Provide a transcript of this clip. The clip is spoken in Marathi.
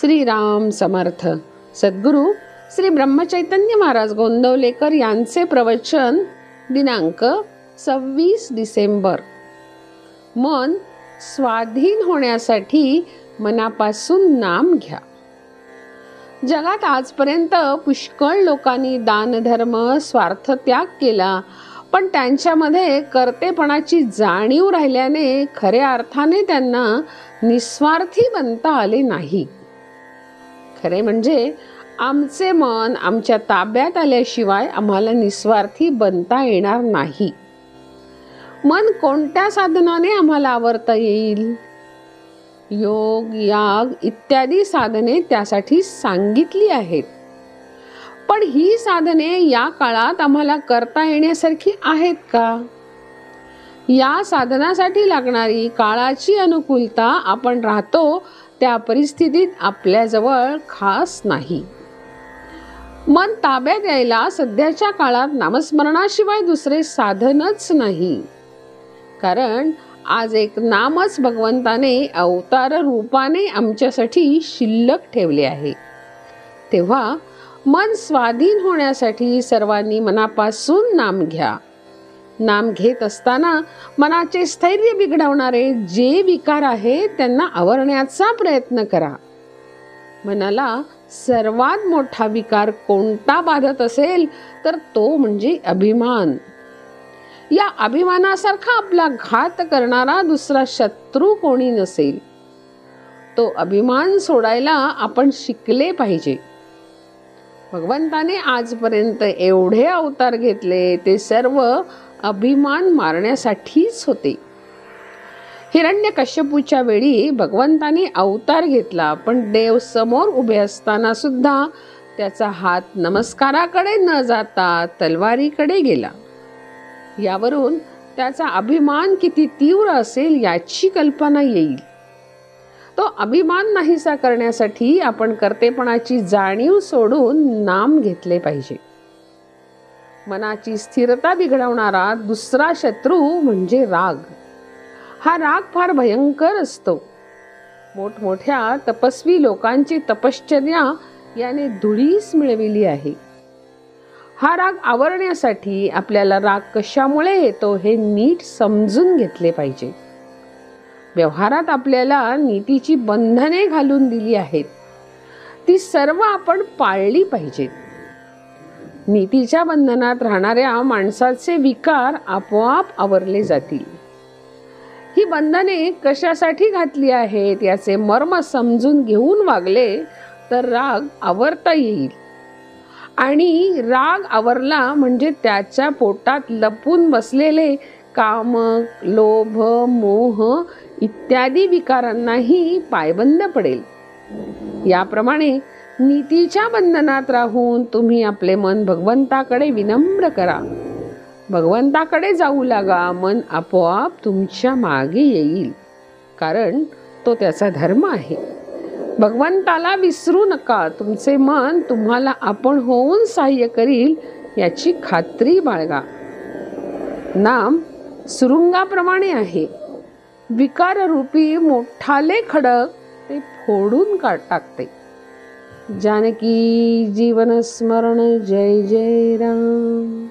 श्रीराम समर्थ. सद्गुरू श्री ब्रह्मचैतन्य महाराज गोंदवलेकर यांचे प्रवचन दिनांक 26 डिसेंबर. मन स्वाधीन होण्यासाठी मनापासून नाम घ्या. जगात आजपर्यंत पुष्कळ लोकांनी दानधर्म स्वार्थ त्याग केला, पण त्यांच्यामध्ये कर्तेपणाची जाणीव राहिल्याने खऱ्या अर्थाने त्यांना निस्वार्थी बनता आले नाही. खरे म्हणजे आमचे मन आमच्या ताब्यात आल्याशिवाय आम्हाला निस्वार्थी बनता येणार नाही. मन कोणत्या साधनाने आम्हाला आवरता येईल? योग, याग इत्यादी साधने त्यासाठी सांगितली आहेत. पण ही साधने या काळात आम्हाला करता येण्यासारखी आहेत का? या साधनासाठी लागणारी काळाची अनुकूलता आपण राहतो त्या परिस्थितीत आपल्याजवळ खास नाही. मन ताब्यात यायला सध्याच्या काळात नामस्मरणाशिवाय दुसरे साधनच नाही. कारण आज एक नामच भगवंताने अवतार रूपाने आमच्यासाठी शिल्लक ठेवले आहे. तेव्हा मन स्वाधीन होण्यासाठी सर्वांनी मनापासून नाम घ्या. नाम घेत असताना मनाचे स्थैर्य बिघडवणारे जे विकार आहेत त्यांना आवरण्याचा प्रयत्न करा. मनाला सर्वात मोठा विकार कोणता बाधत असेल तर तो म्हणजे अभिमान. या अभिमानासारखा आपला घात करणारा दुसरा शत्रू कोणी नसेल. तो अभिमान सोडायला आपण शिकले पाहिजे. भगवंताने आजपर्यंत एवढे अवतार घेतले ते सर्व अभिमान मारण्यासाठीच होते. हिरण्यकश्यपूच्या वेळी भगवंताने अवतार घेतला, पण देव समोर उभे असताना सुद्धा त्याचा हात नमस्काराकडे न जाता तलवारीकडे गेला. यावरून त्याचा अभिमान किती तीव्र असेल याची कल्पना येईल. तो अभिमान नाहीसा करण्यासाठी आपण कर्तेपणाची जाणीव सोडून नाम घेतले पाहिजे. मनाची स्थिरता बिघडवणारा दुसरा शत्रू म्हणजे राग. हा राग फार भयंकर असतो. मोठमोठ्या तपस्वी लोकांची तपश्चर्या याने धुळीस मिळविली आहे. हा राग आवरण्यासाठी आपल्याला राग कशामुळे येतो हे नीट समजून घेतले पाहिजे. व्यवहारात आपल्याला नीतीची बंधने घालून दिली आहेत, ती सर्व आपण पाळली पाहिजेत. नीतीच्या बंधनात राहणाऱ्या माणसाचे विकार आपोआप आवरले जातील. ही बंधने कशासाठी घातली आहेत याचे मर्म समजून घेऊन वागले तर राग आवरता येईल. आणि राग आवरला म्हणजे त्याच्या पोटात लपून बसलेले काम, लोभ, मोह इत्यादी विकारांनाही पायबंद पडेल. याप्रमाणे नीतीच्या बंधनात राहून तुम्ही आपले मन भगवंताकडे विनम्र करा. भगवंताकडे जाऊ लागा. मन आपोआप तुमच्या मागे येईल, कारण तो त्याचा धर्म आहे. भगवंताला विसरू नका. तुमचे मन तुम्हाला आपण होऊन सहाय्य करील याची खात्री बाळगा. नाम सुरुंगाप्रमाणे आहे. विकाररूपी मोठाले खडक ते फोडून टाकते. जानकी जीवन स्मरण. जय जय राम.